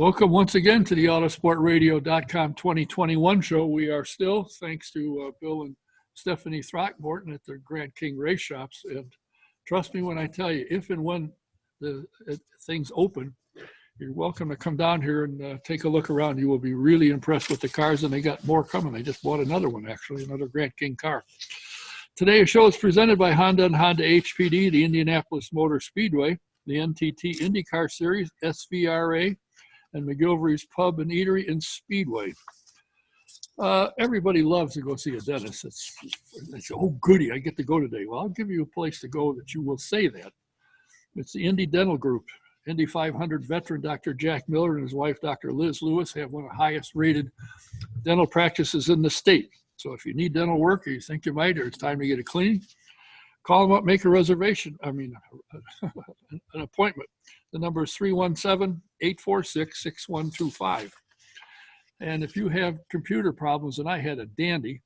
Welcome once again to the Autosportradio.com 2021 show. We are still, thanks to Bill and Stephanie Throckmorton at the Grand King Race Shops. And trust me when I tell you, if and when the things open, you're welcome to come down here and take a look around. You will be really impressed with the cars, and they got more coming. They just bought another one, actually, another Grand King car. Today's show is presented by Honda and Honda HPD, the Indianapolis Motor Speedway, the NTT IndyCar Series, SVRA, and McGilvery's Pub and Eatery and Speedway. Everybody loves to go see a dentist. It's oh goody, I get to go today. Well, I'll give you a place to go that you will say that. It's the Indy Dental Group. Indy 500 veteran Dr. Jack Miller and his wife, Dr. Liz Lewis, have one of the highest rated dental practices in the state. So if you need dental work or you think you might, or it's time to get a cleaning, call them up, make a reservation. An appointment. The number is 317-846-6125. And if you have computer problems, and I had a dandy,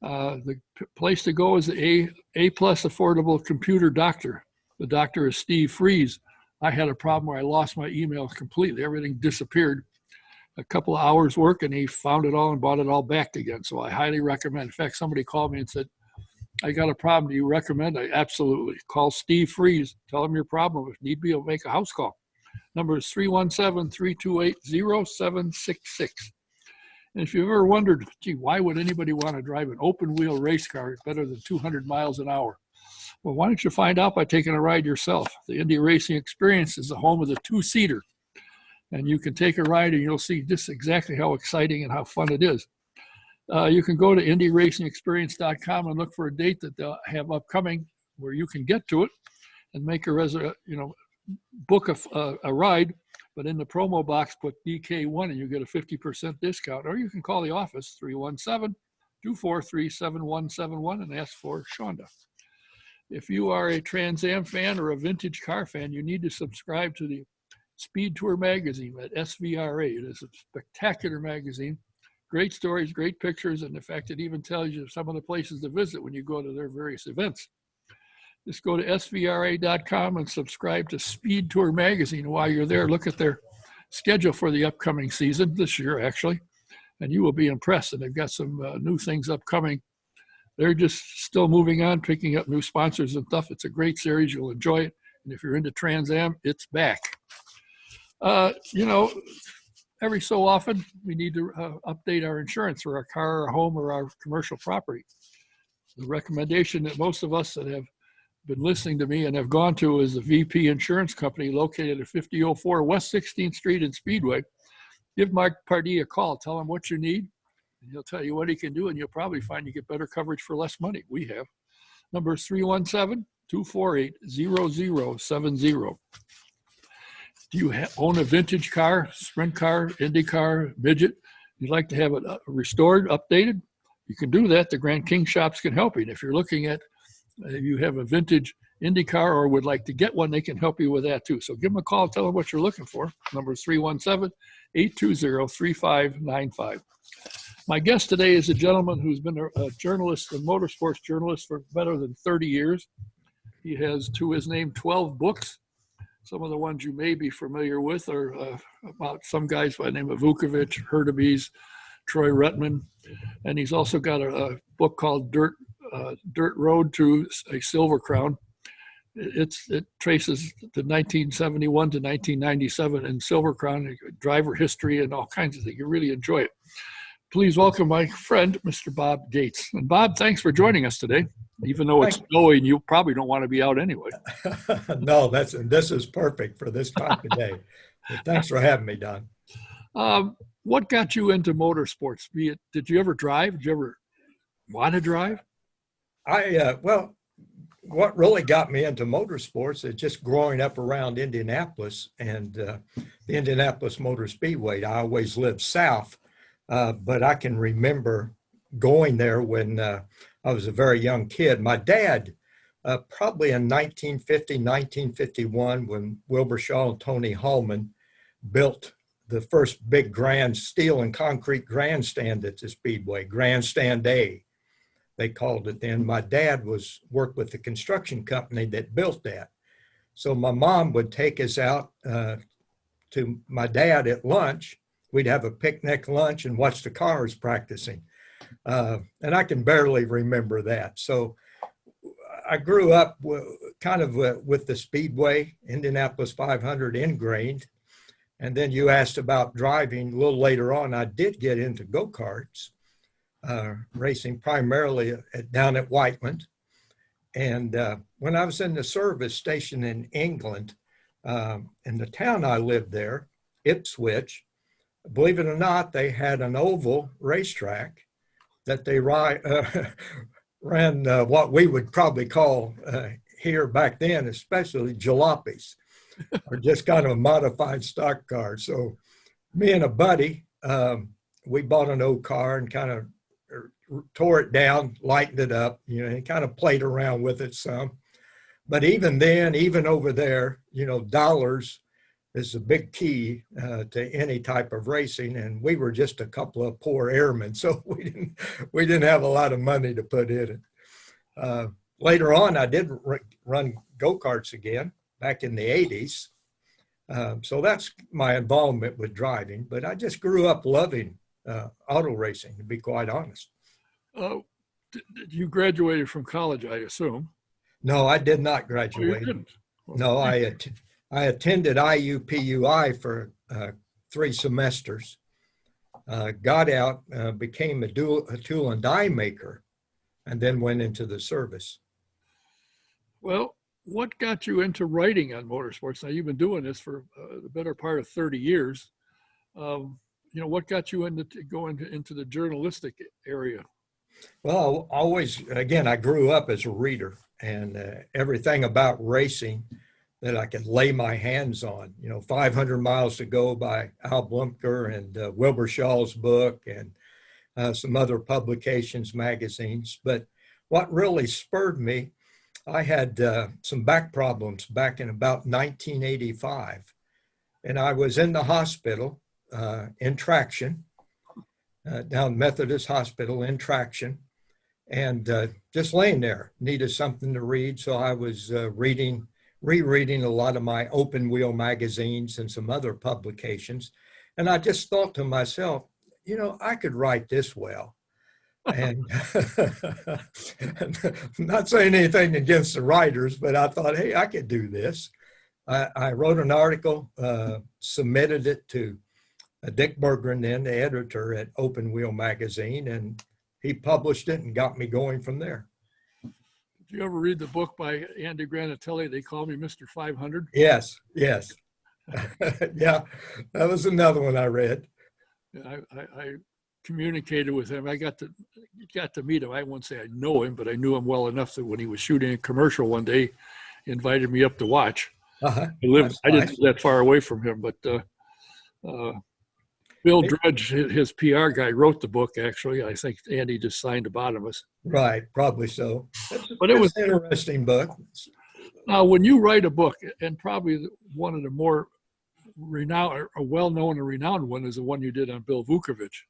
the place to go is the A Plus Affordable Computer Doctor. The doctor is Steve Freeze. I had a problem where I lost my email completely. Everything disappeared. A couple of hours work, and he found it all and bought it all back again. So I highly recommend. In fact, somebody called me and said, I got a problem. Do you recommend? I absolutely. Call Steve Freeze. Tell him your problem. If need be, he'll make a house call. Number is 317-328-0766. And if you've ever wondered, gee, why would anybody want to drive an open wheel race car better than 200 miles an hour? Well, why don't you find out by taking a ride yourself? The Indy Racing Experience is the home of the two-seater. And you can take a ride and you'll see just exactly how exciting and how fun it is. You can go to IndyRacingExperience.com and look for a date that they'll have upcoming where you can get to it and make book a ride. But in the promo box, put DK1 and you get a 50% discount. Or you can call the office, 317-243-7171, and ask for Shonda. If you are a Trans Am fan or a vintage car fan, you need to subscribe to the Speed Tour magazine at SVRA. It is a spectacular magazine. Great stories, great pictures, and in fact, it even tells you some of the places to visit when you go to their various events. Just go to svra.com and subscribe to Speed Tour magazine. While you're there, look at their schedule for the upcoming season, this year actually, and you will be impressed. And they've got some new things upcoming. They're just still moving on, picking up new sponsors and stuff. It's a great series. You'll enjoy it. And if you're into Trans Am, it's back. Every so often, we need to update our insurance for our car, our home, or our commercial property. The recommendation that most of us that have been listening to me and have gone to is the VP Insurance Company located at 5004 West 16th Street in Speedway. Give Mark Pardee a call. Tell him what you need, and he'll tell you what he can do, and you'll probably find you get better coverage for less money. We have. Number is 317-248-0070. Do you own a vintage car, sprint car, Indy car, midget? You'd like to have it restored, updated? You can do that. The Grand King shops can help you. And if you're looking at, you have a vintage Indy car or would like to get one, they can help you with that too. So give them a call, tell them what you're looking for. Number is 317-820-3595. My guest today is a gentleman who's been a journalist, a motorsports journalist for better than 30 years. He has, to his name, 12 books. Some of the ones you may be familiar with are about some guys by the name of Vukovich, Hurtubise, Troy Ruttman. And he's also got a book called Dirt Road to a Silver Crown. It traces the 1971 to 1997 in Silver Crown, driver history and all kinds of things. You really enjoy it. Please welcome my friend, Mr. Bob Gates. And Bob, thanks for joining us today. Even though it's snowing, you probably don't want to be out anyway. No, this is perfect for this time of day. Thanks for having me, Don. What got you into motorsports? Did you ever drive? Did you ever want to drive? Well, what really got me into motorsports is just growing up around Indianapolis and the Indianapolis Motor Speedway. I always lived south, but I can remember going there when I was a very young kid. My dad, probably in 1950, 1951, when Wilbur Shaw and Tony Hallman built the first big steel and concrete grandstand at the Speedway, Grandstand A, they called it then. My dad worked with the construction company that built that. So my mom would take us out to my dad at lunch. We'd have a picnic lunch and watch the cars practicing. And I can barely remember that. So I grew up with the Speedway, Indianapolis 500 ingrained. And then you asked about driving. A little later on, I did get into go-karts, racing primarily down at Whiteland. And when I was in the service station in England, in the town I lived there, Ipswich, believe it or not, they had an oval racetrack that they ran what we would probably call here back then, especially jalopies, or just kind of a modified stock car. So me and a buddy, we bought an old car and kind of tore it down, lightened it up, and kind of played around with it some. But even then, even over there, dollars is a big key to any type of racing. And we were just a couple of poor airmen, so we didn't have a lot of money to put in it. Later on, I did run go-karts again back in the 80s. So that's my involvement with driving. But I just grew up loving auto racing, to be quite honest. You graduated from college, I assume. No, I did not Oh, graduate. you didn't? No, I attended IUPUI for 3 semesters, got out, became a tool and die maker, and then went into the service. Well, what got you into writing on motorsports? Now, you've been doing this for the better part of 30 years. What got you into going into the journalistic area? Well, I grew up as a reader, and everything about racing that I could lay my hands on, 500 Miles to Go by Al Blumker and Wilbur Shaw's book and some other publications, magazines. But what really spurred me, I had some back problems back in about 1985. And I was in the hospital in traction, down Methodist Hospital in traction, and just laying there, needed something to read. So I was rereading a lot of my open wheel magazines and some other publications. And I just thought to myself, I could write this well. And not saying anything against the writers, but I thought, hey, I could do this. I wrote an article, submitted it to Dick Berggren, then the editor at Open Wheel Magazine, and he published it and got me going from there. Did you ever read the book by Andy Granatelli, They Call Me Mr. 500? Yes. Yeah, that was another one I read. I communicated with him. I got to meet him. I won't say I know him, but I knew him well enough that when he was shooting a commercial one day, he invited me up to watch. I didn't live that far away from him, but Bill Drudge, his PR guy, wrote the book. Actually, I think Andy just signed the bottom of it. Right, probably so. But it was an interesting book. Now, when you write a book, and probably one of the more renowned, or well-known and renowned one is the one you did on Bill Vukovich.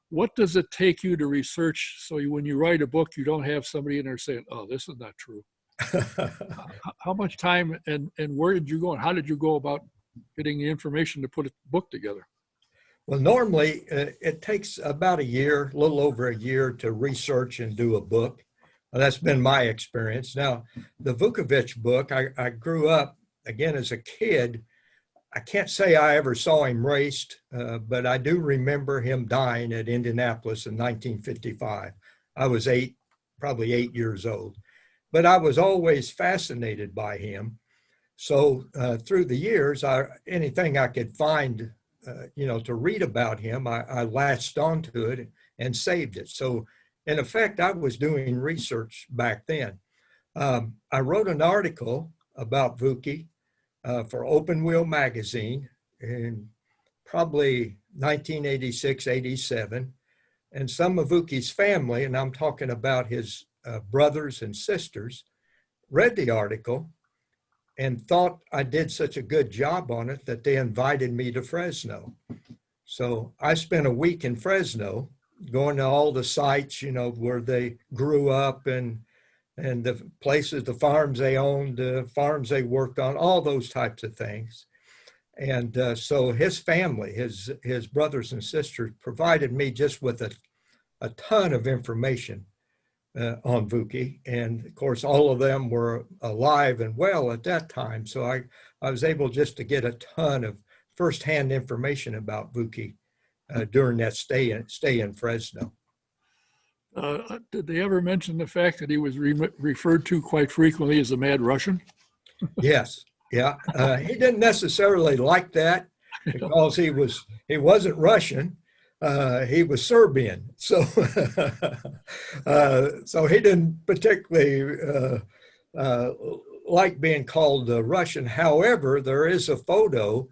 What does it take you to research so when you write a book, you don't have somebody in there saying, "Oh, this is not true"? How much time and where did you go, and how did you go about getting the information to put a book together? Well, normally it takes about a year, a little over a year, to research and do a book. That's been my experience. Now, the Vukovich book, I grew up, again, as a kid. I can't say I ever saw him raced, but I do remember him dying at Indianapolis in 1955. I was probably 8 years old. But I was always fascinated by him. So through the years, anything I could find, to read about him, I latched onto it and saved it. So in effect, I was doing research back then. I wrote an article about Vuki for Open Wheel Magazine in probably 1986, 87. And some of Vuki's family, and I'm talking about his brothers and sisters, read the article and thought I did such a good job on it that they invited me to Fresno. So I spent a week in Fresno going to all the sites, where they grew up and the places, the farms they owned, the farms they worked on, all those types of things. And so his family, his brothers and sisters, provided me just with a ton of information on Vuki. And of course, all of them were alive and well at that time. So I was able just to get a ton of firsthand information about Vuki during that stay in Fresno. Did they ever mention the fact that he was referred to quite frequently as a mad Russian? Yes, yeah. He didn't necessarily like that because he wasn't Russian. He was Serbian, so so he didn't particularly like being called Russian. However, there is a photo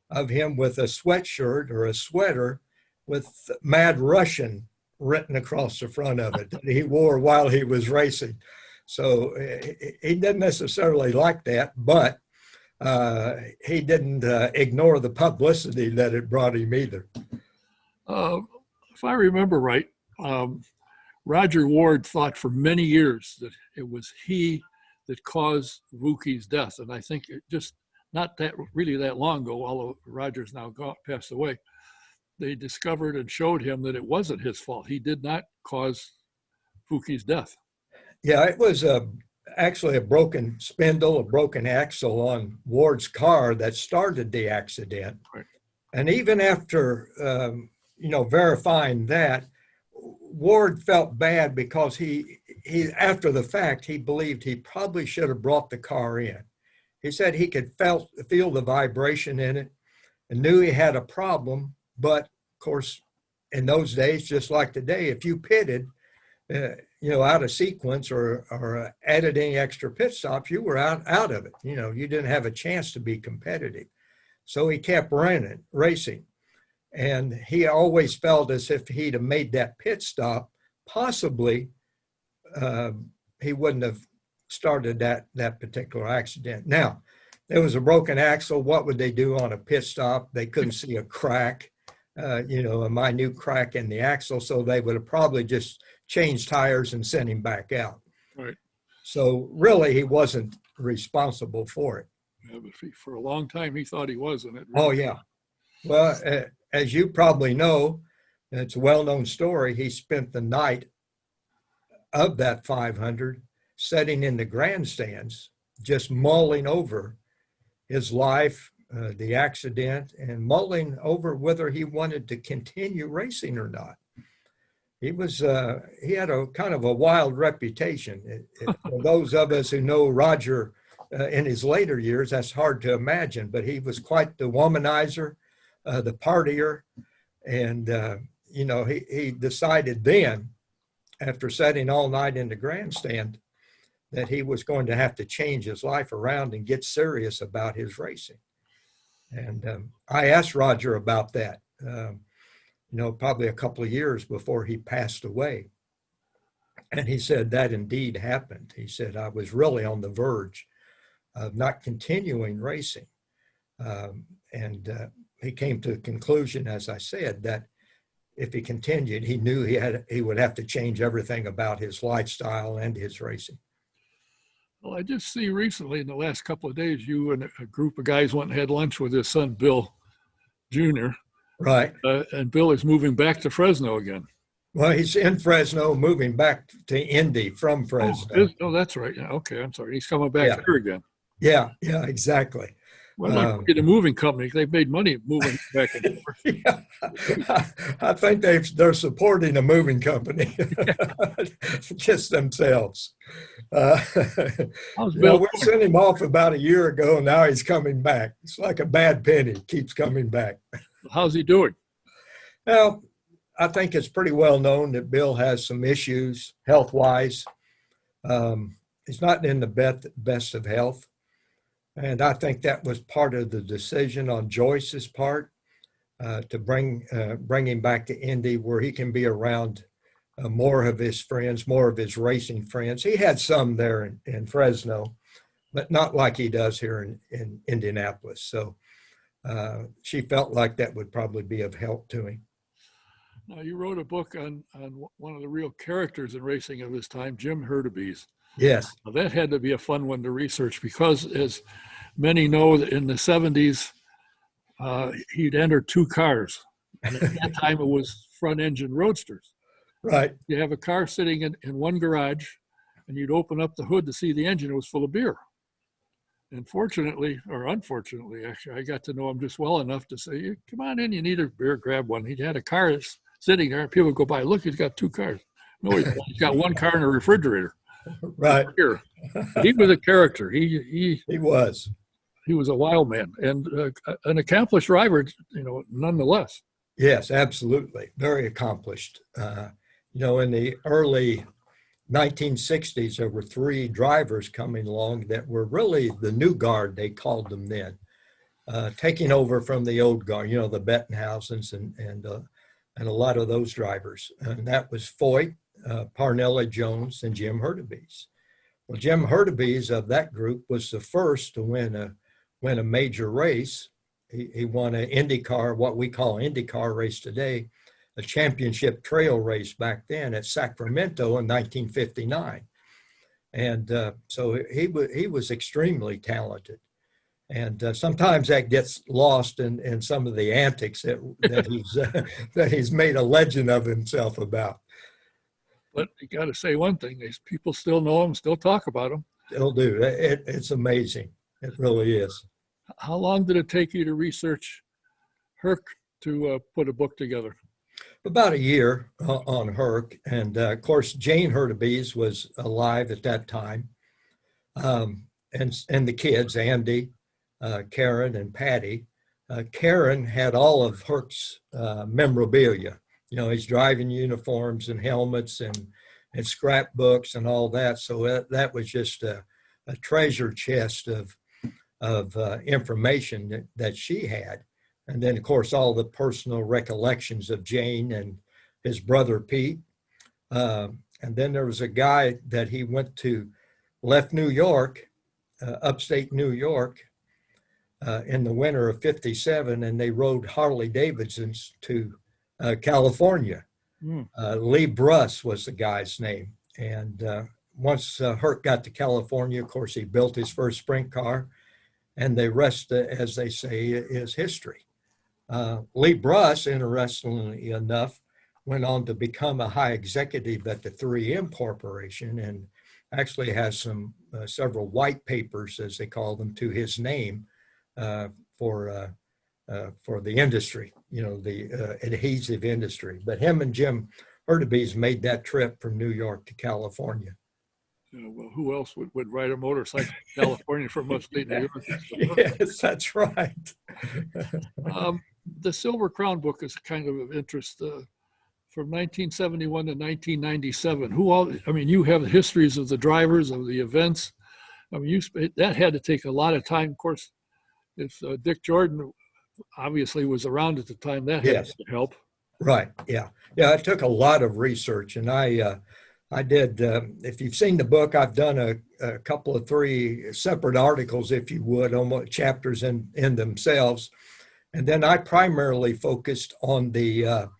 of him with a sweatshirt or a sweater with "Mad Russian" written across the front of it that he wore while he was racing. So he didn't necessarily like that, but he didn't ignore the publicity that it brought him either. If I remember right, Roger Ward thought for many years that it was he that caused Vuki's death. And I think it just not that really that long ago, although Roger's now passed away, they discovered and showed him that it wasn't his fault. He did not cause Vuki's death. Yeah, it was actually a broken spindle, a broken axle on Ward's car that started the accident. Right. And even after, verifying that, Ward felt bad because he after the fact, he believed he probably should have brought the car in. He said he could feel the vibration in it and knew he had a problem. But of course, in those days, just like today, if you pitted, out of sequence or added any extra pit stops, you were out of it. You didn't have a chance to be competitive. So he kept racing. And he always felt as if he'd have made that pit stop, possibly he wouldn't have started that particular accident. Now, there was a broken axle. What would they do on a pit stop? They couldn't see a crack, a minute crack in the axle. So they would have probably just changed tires and sent him back out. Right. So really, he wasn't responsible for it. Yeah, but for a long time, he thought he was, and it Oh, yeah. Well, as you probably know, it's a well-known story, he spent the night of that 500 sitting in the grandstands, just mulling over his life, the accident, and mulling over whether he wanted to continue racing or not. He had a kind of a wild reputation. For those of us who know Roger in his later years, that's hard to imagine, but he was quite the womanizer, the partier. And, he decided then, after sitting all night in the grandstand, that he was going to have to change his life around and get serious about his racing. And I asked Roger about that, probably a couple of years before he passed away. And he said that indeed happened. He said, I was really on the verge of not continuing racing. He came to the conclusion, as I said, that if he continued, he knew he would have to change everything about his lifestyle and his racing. Well, I just see recently in the last couple of days, you and a group of guys went and had lunch with his son, Bill Jr. Right. And Bill is moving back to Fresno again. Well, he's in Fresno, moving back to Indy from Fresno. Oh, that's right. Yeah, okay, I'm sorry. He's coming back here again. Yeah, exactly. Well, I'd like to get a moving company. They've made money moving back and forth. Yeah, I think they're supporting a moving company, just themselves. We sent him off about a year ago, and now he's coming back. It's like a bad penny, keeps coming back. How's he doing? Well, I think it's pretty well known that Bill has some issues health-wise. He's not in the best of health. And I think that was part of the decision on Joyce's part to bring him back to Indy where he can be around more of his friends, more of his racing friends. He had some there in Fresno, but not like he does here in Indianapolis. So she felt like that would probably be of help to him. Now, you wrote a book on one of the real characters in racing of his time, Jim Hurtubise. Yes. Now, that had to be a fun one to research because, as many know, in the 70s, he'd enter two cars. And at that time, it was front engine roadsters. Right. You have a car sitting in one garage, and you'd open up the hood to see the engine. It was full of beer. And fortunately, or unfortunately, actually, I got to know him just well enough to say, come on in, you need a beer, grab one. He had a car sitting there, and people would go by, look, he's got two cars. No, he's got one car in a refrigerator. Right. Beer. He was a character. He was. He was a wild man and an accomplished driver, nonetheless. Yes, absolutely. Very accomplished. In the early 1960s, there were three drivers coming along that were really the new guard, they called them then, taking over from the old guard, the Bettenhausens and a lot of those drivers. And that was Foyt, Parnella Jones, and Jim Hurtubise. Well, Jim Hurtubise of that group was the first to win a major race. He won an IndyCar, what we call IndyCar race today, a championship trail race back then at Sacramento in 1959. And so he was extremely talented. And sometimes that gets lost in some of the antics that he's made a legend of himself about. But you got to say one thing: these people still know him, still talk about him. Still do. It's amazing. It really is. How long did it take you to research Herc to put a book together? About a year on Herc. And of course, Jane Hurtubise was alive at that time. And the kids, Andy, Karen, and Patty. Karen had all of Herc's memorabilia, his driving uniforms and helmets and scrapbooks and all that. So that was just a treasure chest of information that she had. And then, of course, all the personal recollections of Jane and his brother, Pete. And then there was a guy that he left New York, upstate New York, in the winter of '57, and they rode Harley Davidsons to California. Lee Bruss was the guy's name. And once Herc got to California, of course, he built his first sprint car, and the rest, as they say, is history. Lee Bruss, interestingly enough, went on to become a high executive at the 3M Corporation and actually has several white papers, as they call them, to his name for the industry, the adhesive industry. But him and Jim Hurtubise made that trip from New York to California. Well, who else would ride a motorcycle to California from upstate New York? Yes, that's right. The Silver Crown book is kind of interest from 1971 to 1997. You have histories of the drivers, of the events. That had to take a lot of time. Of course, if Dick Jordan obviously was around at the time, that had to help. Right. Yeah. It took a lot of research, and I did. If you've seen the book, I've done a couple of 3 separate articles, if you would, on what chapters in themselves, and then I primarily focused on the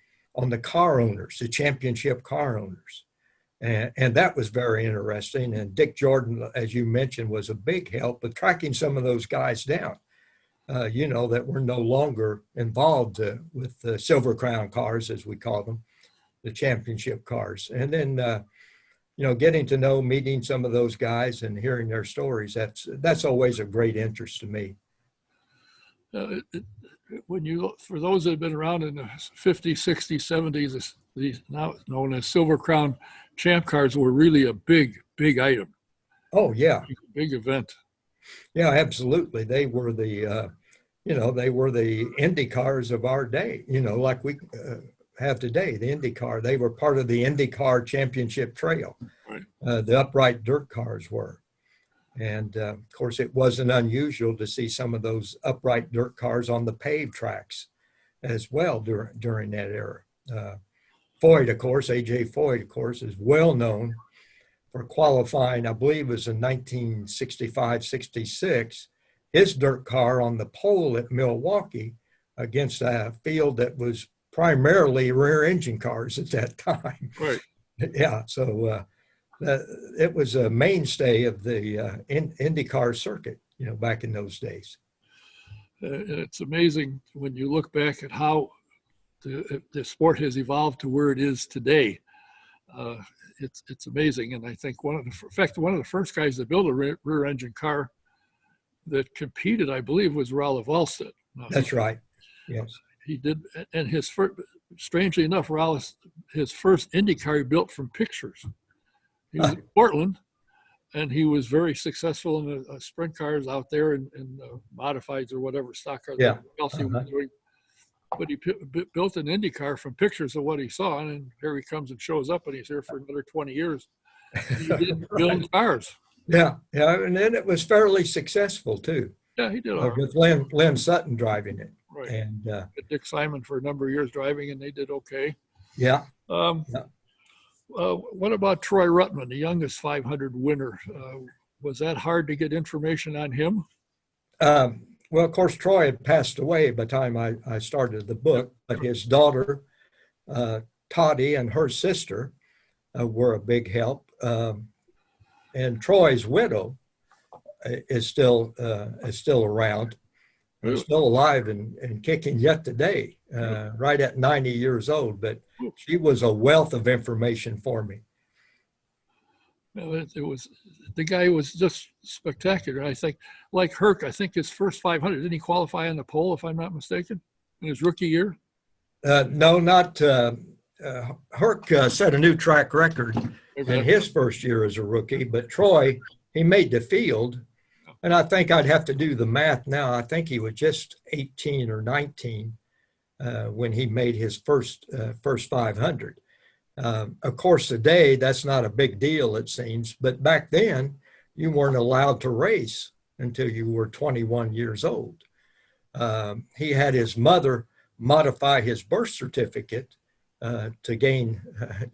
car owners, the championship car owners, and that was very interesting. And Dick Jordan, as you mentioned, was a big help with tracking some of those guys down. That were no longer involved with the Silver Crown cars, as we call them, the championship cars, and then. Getting to know, meeting some of those guys and hearing their stories, that's always a great interest to me. When you look, for those that have been around in the 50s, 60s, 70s, these now known as Silver Crown champ cars were really a big item. Oh, yeah. Big event. Yeah, absolutely. They were the Indy cars of our day, like we have today, the IndyCar. They were part of the IndyCar Championship Trail. Right. The upright dirt cars were. And of course, it wasn't unusual to see some of those upright dirt cars on the paved tracks as well during that era. Foyt, of course, A.J. Foyt, of course, is well known for qualifying, I believe it was in 1965, 66, his dirt car on the pole at Milwaukee against a field that was primarily rear engine cars at that time. Right. Yeah. So it was a mainstay of the IndyCar circuit, back in those days. It's amazing when you look back at how the sport has evolved to where it is today. It's amazing, and I think one of the first guys that built a rear engine car that competed, I believe, was Raoul Wallstedt. That's right. Yes, he did, and his first, strangely enough, Raoul, his first Indy car he built from pictures. He was in Portland, and he was very successful in the sprint cars out there and modifieds or whatever stock cars else he was doing. But he built an Indy car from pictures of what he saw, and here he comes and shows up, and he's here for another 20 years. He didn't build cars. Yeah, and then it was fairly successful too. Yeah, he did all right. With Lynn Sutton driving it. Right. And Dick Simon for a number of years driving, and they did okay. Yeah. What about Troy Ruttman, the youngest 500 winner? Was that hard to get information on him? Well, of course, Troy had passed away by the time I started the book, but his daughter, Toddy, and her sister were a big help. And Troy's widow is still around, and still alive and kicking yet today, right at 90 years old. But she was a wealth of information for me. Well, the guy was just spectacular. I think, like Herc, I think his first 500, didn't he qualify on the pole, if I'm not mistaken, in his rookie year? No, not Herc set a new track record in his first year as a rookie, but Troy, he made the field. And I think I'd have to do the math now. I think he was just 18 or 19 when he made his first 500. Of course, today, that's not a big deal, it seems. But back then, you weren't allowed to race until you were 21 years old. He had his mother modify his birth certificate to gain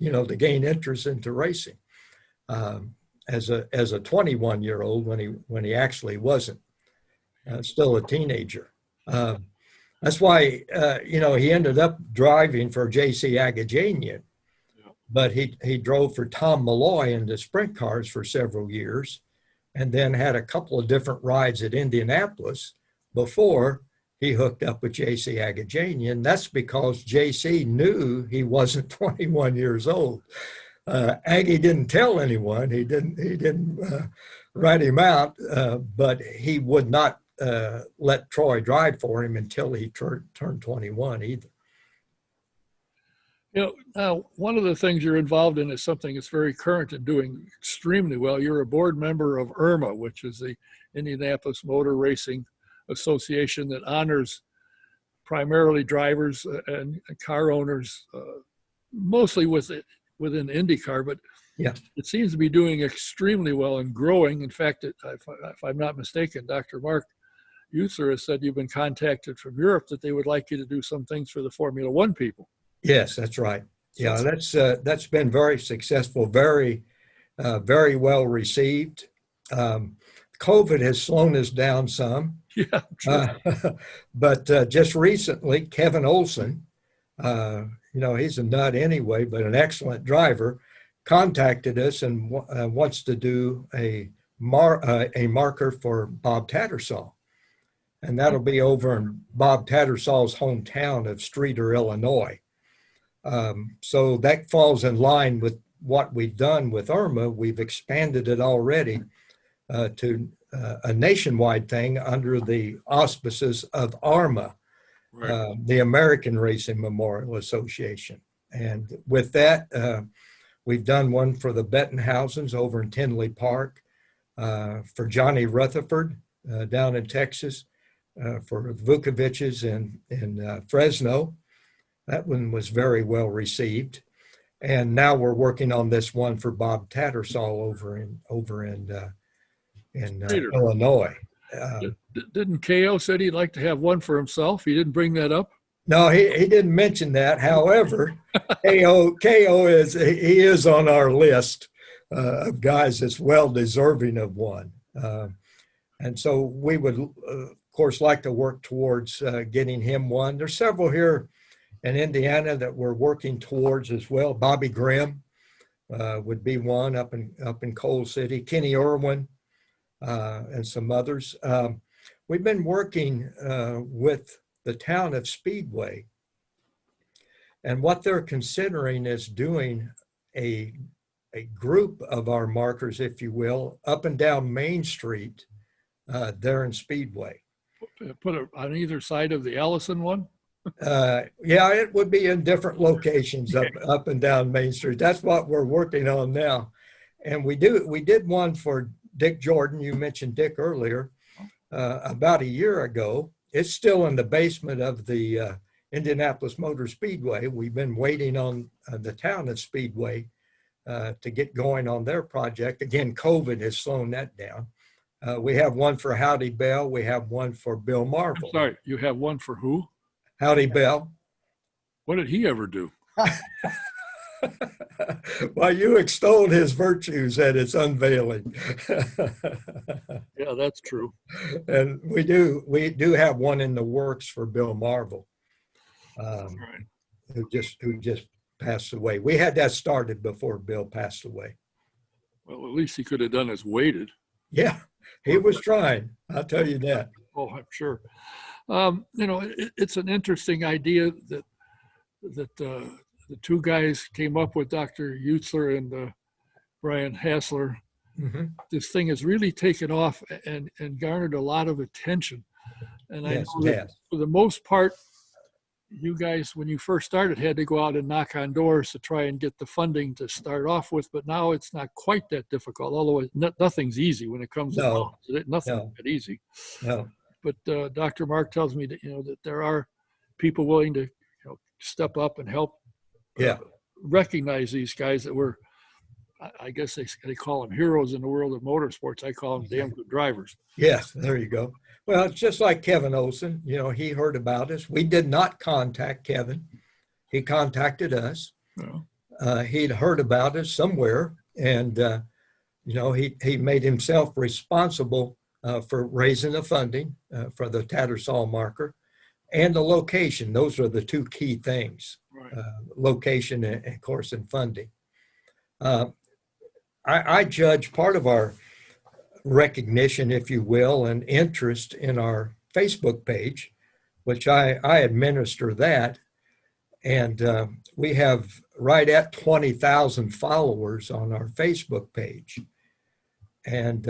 interest into racing. As a 21-year-old when he actually wasn't still a teenager. That's why he ended up driving for J.C. Agajanian, but he drove for Tom Malloy in the sprint cars for several years, and then had a couple of different rides at Indianapolis before he hooked up with J.C. Agajanian. That's because J.C. knew he wasn't 21 years old. Aggie didn't tell anyone. He didn't write him out, but he would not let Troy drive for him until he turned 21 either. Now, one of the things you're involved in is something that's very current and doing extremely well. You're a board member of IRMA, which is the Indianapolis Motor Racing Association that honors primarily drivers and car owners, mostly within IndyCar, but it seems to be doing extremely well and growing. In fact, if I'm not mistaken, Dr. Mark Eutzer has said you've been contacted from Europe that they would like you to do some things for the Formula One people. Yes, that's right. Yeah, that's been very successful, very well received. COVID has slowed us down some. Yeah, true. But just recently, Kevin Olson, he's a nut anyway, but an excellent driver, contacted us and wants to do a marker for Bob Tattersall. And that'll be over in Bob Tattersall's hometown of Streator, Illinois. So that falls in line with what we've done with IRMA. We've expanded it already to a nationwide thing under the auspices of IRMA. Right. The American Racing Memorial Association. And with that, we've done one for the Bettenhausens over in Tinley Park, for Johnny Rutherford down in Texas, for Vukoviches in Fresno. That one was very well received. And now we're working on this one for Bob Tattersall over in Illinois. Didn't KO said he'd like to have one for himself? He didn't bring that up? No, he didn't mention that. However, KO is on our list of guys that's well deserving of one. And so we would, of course, like to work towards getting him one. There's several here in Indiana that we're working towards as well. Bobby Grimm would be one up in Coal City. Kenny Irwin and some others. we've been working with the town of Speedway, and what they're considering is doing a group of our markers, if you will, up and down Main Street there in Speedway. Put it on either side of the Allison one? Yeah, it would be in different locations up and down Main Street. That's what we're working on now. And we did one for Dick Jordan. You mentioned Dick earlier, about a year ago. It's still in the basement of the Indianapolis Motor Speedway. We've been waiting on the town of Speedway to get going on their project. Again, COVID has slowed that down. We have one for Howdy Bell. We have one for Bill Marvel. I'm sorry, you have one for who? Howdy Bell. What did he ever do? Well, you extolled his virtues at its unveiling. Yeah, that's true. And we do have one in the works for Bill Marvel, Right. who just passed away. We had that started before Bill passed away. Well, at least he could have done is waited. Yeah, he was trying. I'll tell you that. Oh, I'm sure. It's an interesting idea that the two guys came up with, Dr. Utzler and Brian Hassler. Mm-hmm. This thing has really taken off and garnered a lot of attention. And Yes, I know that yes. for the most part, you guys, when you first started, had to go out and knock on doors to try and get the funding to start off with. But now it's not quite that difficult, although nothing's easy when it comes to No, nothing's that easy. No. But Dr. Mark tells me that, that there are people willing to step up and help recognize these guys that were, I guess they call them heroes in the world of motorsports. I call them damn good drivers. Yes, there you go. Well, it's just like Kevin Olson. He heard about us. We did not contact Kevin. He contacted us. Yeah. He'd heard about us somewhere, and he made himself responsible for raising the funding for the Tattersall marker and the location. Those are the two key things: Right. location and, of course, and funding. I judge part of our recognition, if you will, and interest in our Facebook page, which I administer that. And we have right at 20,000 followers on our Facebook page. And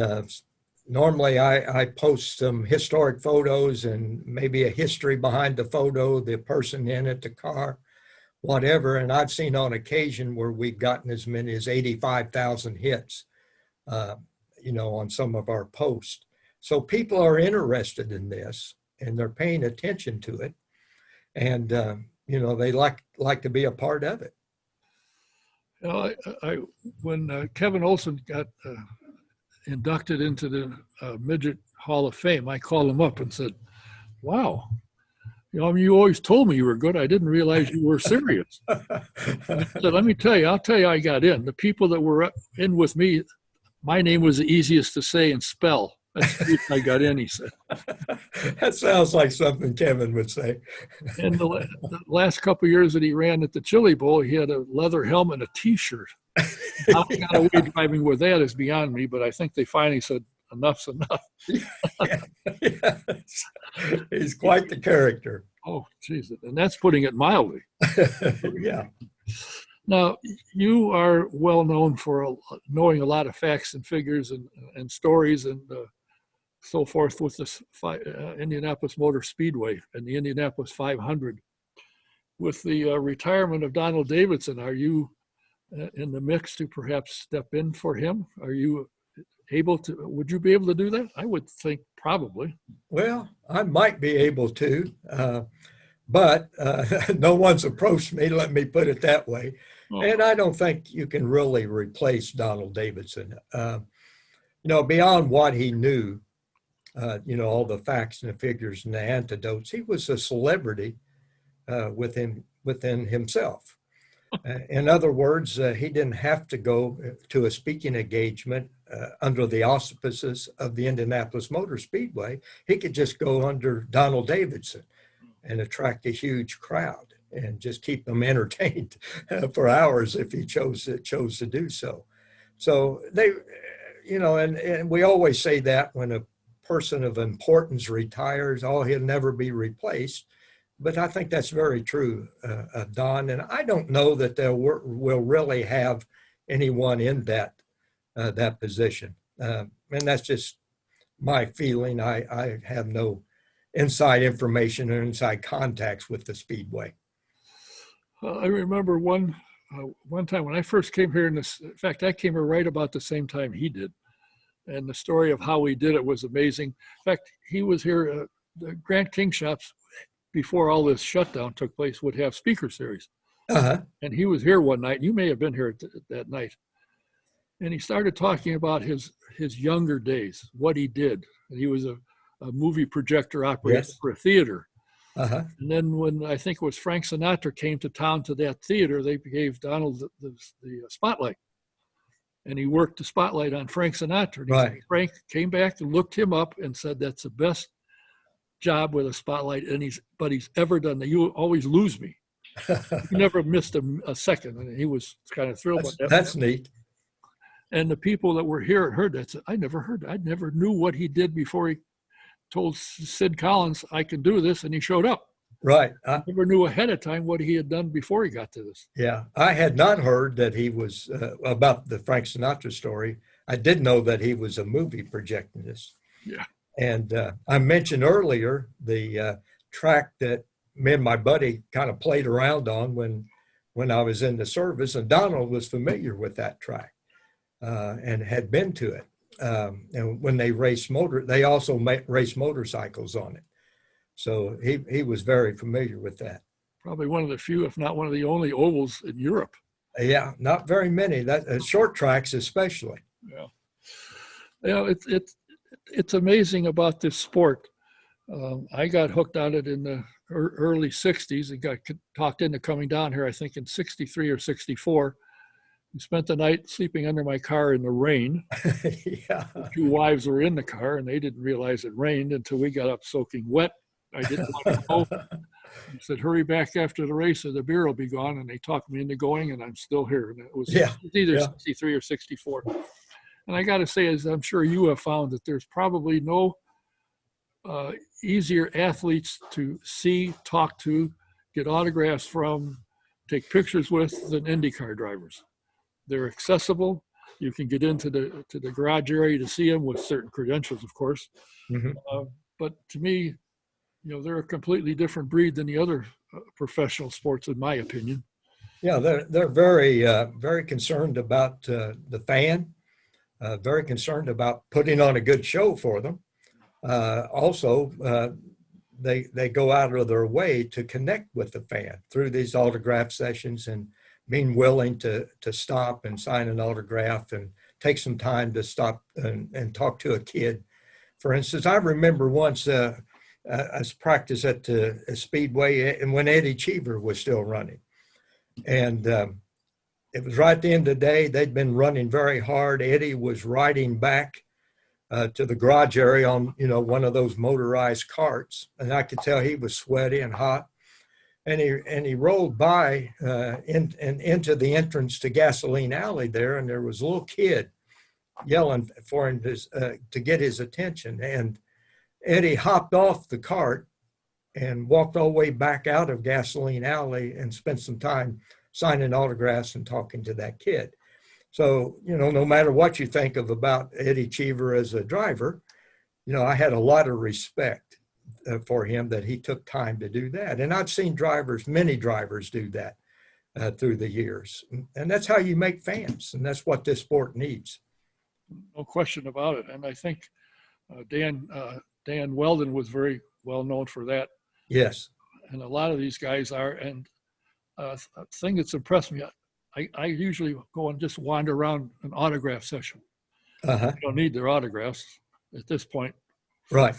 normally I post some historic photos and maybe a history behind the photo, the person in it, the car, whatever. And I've seen on occasion where we've gotten as many as 85,000 hits, on some of our posts. So people are interested in this and they're paying attention to it. And, they like to be a part of it. When Kevin Olson got inducted into the Midget Hall of Fame, I called him up and said, wow, you always told me you were good. I didn't realize you were serious. I said, let me tell you, I'll tell you, I got in. The people that were in with me, my name was the easiest to say and spell. That's the reason I got in, he said. That sounds like something Kevin would say. And the last couple of years that he ran at the Chili Bowl, he had a leather helmet and a T-shirt. How he got away driving with that is beyond me, but I think they finally said, enough's enough. Yes. He's quite the character. Oh, geez. And that's putting it mildly. Yeah. Now, you are well known for knowing a lot of facts and figures and stories and so forth with this Indianapolis Motor Speedway and the Indianapolis 500. With the retirement of Donald Davidson, are you in the mix to perhaps step in for him? Are you would you be able to do that? I would think probably. Well, I might be able to, but no one's approached me, let me put it that way. Oh. And I don't think you can really replace Donald Davidson. Beyond what he knew, all the facts and the figures and the anecdotes, he was a celebrity within himself. In other words, he didn't have to go to a speaking engagement under the auspices of the Indianapolis Motor Speedway. He could just go under Donald Davidson and attract a huge crowd and just keep them entertained for hours if he chose to do so. So they, and we always say that when a person of importance retires, oh, he'll never be replaced. But I think that's very true, Don. And I don't know that will really have anyone in that position. And that's just my feeling. I have no inside information or inside contacts with the Speedway. I remember one time when I first came here, in fact, I came here right about the same time he did. And the story of how he did it was amazing. In fact, he was here, the Grant King shops, before all this shutdown took place, would have speaker series. Uh-huh. And he was here one night. You may have been here that night. And he started talking about his younger days, what he did. And he was a movie projector operator for a theater. Uh-huh. And then when I think it was Frank Sinatra came to town to that theater, they gave Donald the spotlight. And he worked the spotlight on Frank Sinatra. And Right. Frank came back and looked him up and said, that's the best job with a spotlight anybody's ever done. You always lose me. He never missed a second. And he was kind of thrilled. That's neat. And the people that were here and heard that said, I never knew what he did before he told Sid Collins, I can do this. And he showed up. Right. I never knew ahead of time what he had done before he got to this. Yeah. I had not heard that he was about the Frank Sinatra story. I did know that he was a movie projectionist. Yeah. And I mentioned earlier the track that me and my buddy kind of played around on when I was in the service, and Donald was familiar with that track and had been to it. And when they they also race motorcycles on it. So he was very familiar with that. Probably one of the few, if not one of the only ovals in Europe. Yeah, not very many. Short tracks especially. Yeah. Yeah, it's amazing about this sport. I got hooked on it in the early 60s and got talked into coming down here, I think in 63 or 64. We spent the night sleeping under my car in the rain. Yeah. The two wives were in the car and they didn't realize it rained until we got up soaking wet. I didn't want to go. He said, hurry back after the race or the beer will be gone. And they talked me into going and I'm still here. And it was either 63 or 64. And I got to say, as I'm sure you have found, that there's probably no easier athletes to see, talk to, get autographs from, take pictures with than IndyCar drivers. They're accessible. You can get into the garage area to see them with certain credentials, of course. Mm-hmm. But to me, they're a completely different breed than the other professional sports, in my opinion. Yeah, they're very very concerned about the fan. Very concerned about putting on a good show for them. Also, they go out of their way to connect with the fan through these autograph sessions and being willing to stop and sign an autograph and take some time to stop and talk to a kid. For instance, I remember once I practiced at the Speedway and when Eddie Cheever was still running. And it was right at the end of the day. They'd been running very hard. Eddie was riding back to the garage area on, one of those motorized carts. And I could tell he was sweaty and hot. And he rolled by into the entrance to Gasoline Alley there. And there was a little kid yelling for him to get his attention. And Eddie hopped off the cart and walked all the way back out of Gasoline Alley and spent some time signing autographs and talking to that kid. So, no matter what you think about Eddie Cheever as a driver, I had a lot of respect for him that he took time to do that. And I've seen many drivers do that through the years. And that's how you make fans. And that's what this sport needs. No question about it. And I think Dan Weldon was very well known for that. Yes. And a lot of these guys are. And a thing that's impressed me, I usually go and just wander around an autograph session. Uh-huh. I don't need their autographs at this point. Right.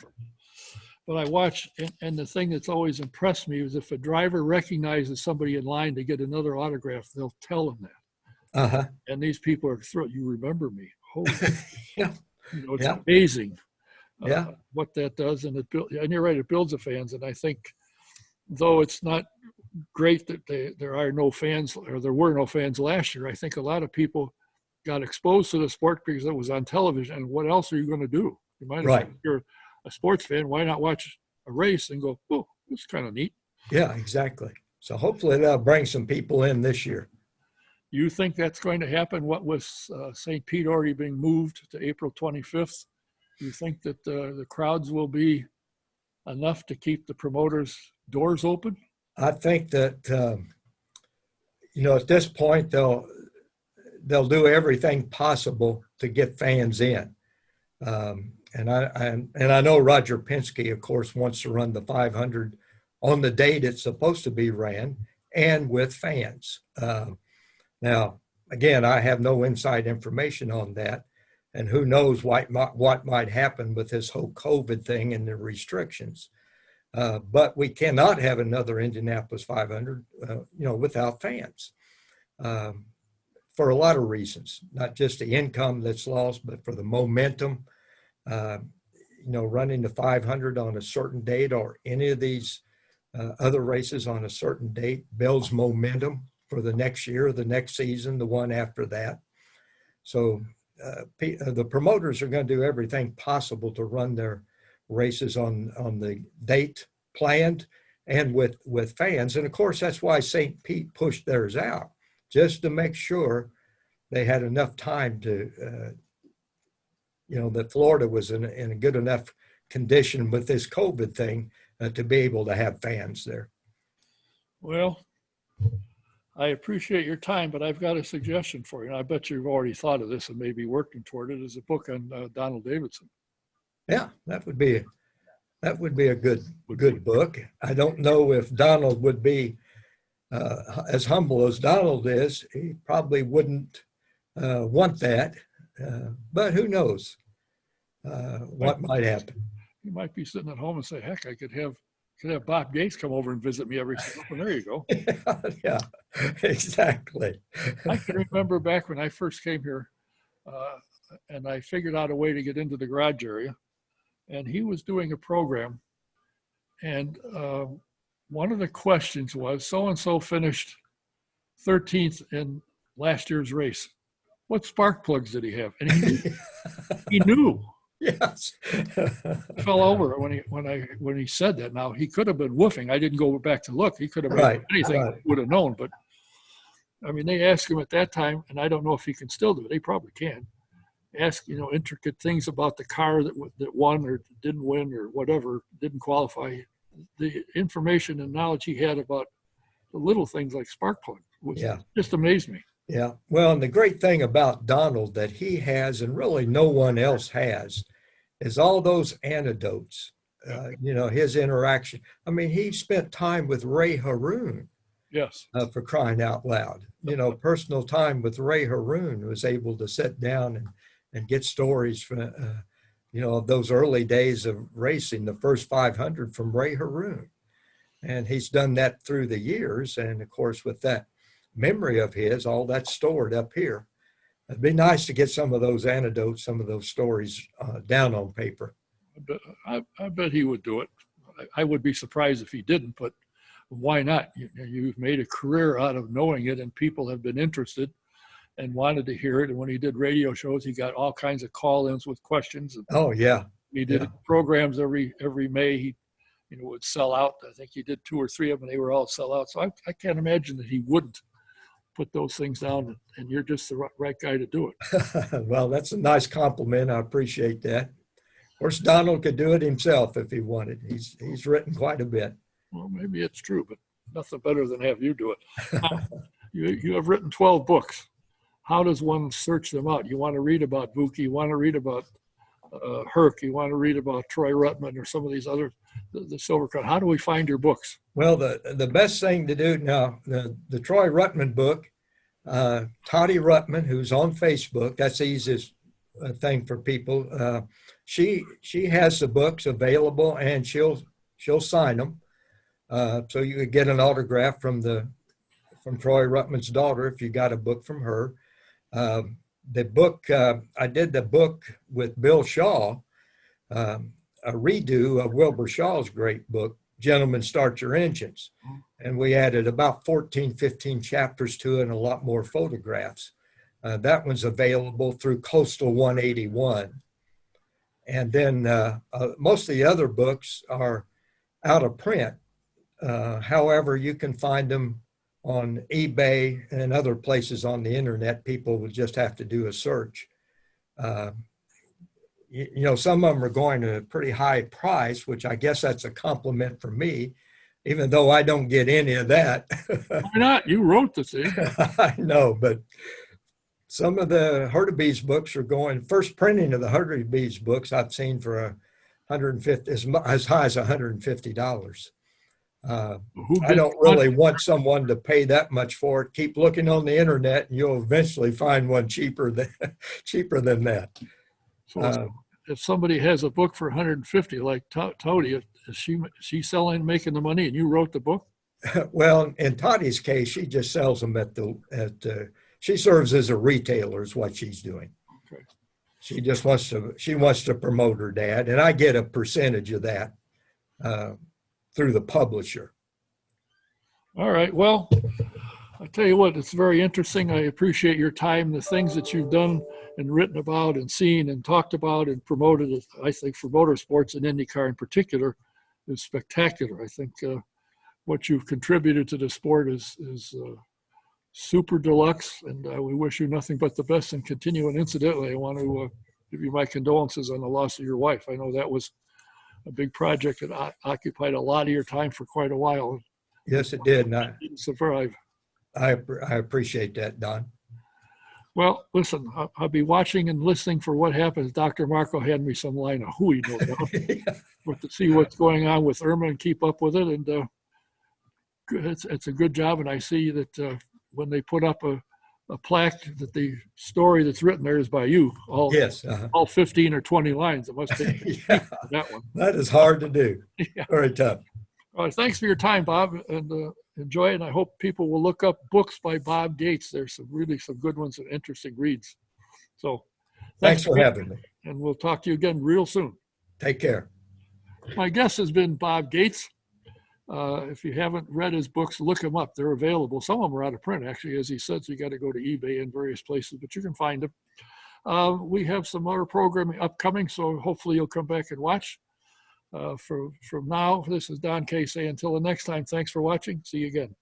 But I watch, and the thing that's always impressed me is if a driver recognizes somebody in line to get another autograph, they'll tell them that. Uh-huh. And these people are thrilled. You remember me. Holy, Yeah. it's amazing what that does. And and you're right, it builds the fans. And I think, though it's not great that there are no fans, or there were no fans last year, I think a lot of people got exposed to the sport because it was on television. And what else are you going to do? You might as well, Right. if you're a sports fan, why not watch a race and go, oh, it's kind of neat. Yeah, exactly. So hopefully that'll bring some people in this year. You think that's going to happen? What with St. Pete already being moved to April 25th? You think that the crowds will be enough to keep the promoters' doors open? I think that, at this point, they'll do everything possible to get fans in. And I know Roger Penske, of course, wants to run the 500 on the date it's supposed to be ran and with fans. Now, again, I have no inside information on that, and who knows what might happen with this whole COVID thing and the restrictions. But we cannot have another Indianapolis 500, without fans, for a lot of reasons, not just the income that's lost, but for the momentum. Running the 500 on a certain date or any of these other races on a certain date builds momentum for the next year, the next season, the one after that. So the promoters are going to do everything possible to run their races on the date planned and with fans. And of course, that's why St. Pete pushed theirs out, just to make sure they had enough time to, that Florida was in a good enough condition with this COVID thing to be able to have fans there. Well, I appreciate your time, but I've got a suggestion for you. And I bet you've already thought of this and maybe working toward it. Is a book on Donald Davidson. Yeah, that would be a good book. I don't know if Donald would be as humble as Donald is. He probably wouldn't want that, but who knows what might happen. You might be sitting at home and say, heck, I could have Bob Gates come over and visit me every so often. There you go. Yeah, exactly. I can remember back when I first came here and I figured out a way to get into the garage area, and he was doing a program, and one of the questions was, so-and-so finished 13th in last year's race. What spark plugs did he have? And he knew. Yes. I fell over when he said that. Now, he could have been woofing. I didn't go back to look. He could have made anything, right. Would have known. But I mean, they asked him at that time, and I don't know if he can still do it. They probably can. Ask intricate things about the car that won or didn't win or whatever, didn't qualify. The information and knowledge he had about the little things like spark plug was just amazed me. Yeah. Well, and the great thing about Donald that he has, and really no one else has, is all those anecdotes, his interaction. I mean, he spent time with Ray Haroon. Yes. For crying out loud. Personal time with Ray Haroon, was able to sit down and get stories from, of those early days of racing, the first 500 from Ray Haroon. And he's done that through the years. And of course, with that memory of his, all that's stored up here. It'd be nice to get some of those anecdotes, some of those stories down on paper. I bet he would do it. I would be surprised if he didn't, but why not? You've made a career out of knowing it, and people have been interested and wanted to hear it. And when he did radio shows, he got all kinds of call-ins with questions. Oh, yeah. He did programs every May. He would sell out. I think he did 2 or 3 of them, and they were all sell out. So I can't imagine that he wouldn't put those things down, and you're just the right guy to do it. Well, that's a nice compliment. I appreciate that. Of course, Donald could do it himself if he wanted. He's written quite a bit. Well, maybe it's true, but nothing better than have you do it. You have written 12 books. How does one search them out? You want to read about Vuki, you want to read about Herc, you want to read about Troy Ruttman or some of these other, the Silver Crown. How do we find your books? Well, the best thing to do now, the Troy Ruttman book, Toddy Ruttman, who's on Facebook, that's the easiest thing for people. She has the books available, and she'll sign them. So you could get an autograph from Troy Ruttman's daughter if you got a book from her. The book, I did the book with Bill Shaw, a redo of Wilbur Shaw's great book, Gentlemen, Start Your Engines. And we added about 14, 15 chapters to it and a lot more photographs. That one's available through Coastal 181. And then most of the other books are out of print. However, you can find them on eBay and other places on the internet. People will just have to do a search. You know, some of them are going to a pretty high price, which I guess that's a compliment for me, even though I don't get any of that. Why not? You wrote the thing. I know, but some of the Hurtubise books are going, first printing of the Hurtubise books I've seen for 150, as high as $150. I don't really want someone to pay that much for it. Keep looking on the internet and you'll eventually find one cheaper than that. So if somebody has a book for 150, like Tony, is she selling, making the money, and you wrote the book? Well, in Tottie's case, she just sells them she serves as a retailer is what she's doing. Okay. She wants to promote her dad, and I get a percentage of that through the publisher. All right. Well, I tell you what, it's very interesting. I appreciate your time, the things that you've done and written about and seen and talked about and promoted. I think for motorsports and IndyCar in particular is spectacular. I think what you've contributed to the sport is super deluxe, and we wish you nothing but the best and continue. And incidentally, I want to give you my condolences on the loss of your wife. I know that was a big project that occupied a lot of your time for quite a while. Yes, it did. And didn't survive. I appreciate that, Don. Well, listen, I'll be watching and listening for what happens. Dr. Marco had me some line of hooey, no doubt, but to see what's going on with IRMA and keep up with it. And it's a good job. And I see that when they put up a plaque, that the story that's written there is by you. All 15 or 20 lines. It must take that one. That is hard to do. Yeah. Very tough. All right, thanks for your time, Bob, and enjoy it. And I hope people will look up books by Bob Gates. There's some good ones and interesting reads. So thanks for having me. And we'll talk to you again real soon. Take care. My guest has been Bob Gates. If you haven't read his books, look them up. They're available. Some of them are out of print, actually, as he said, so you got to go to eBay and various places, but you can find them. We have some other programming upcoming, so hopefully you'll come back and watch. From now, this is Don K saying until the next time, thanks for watching. See you again.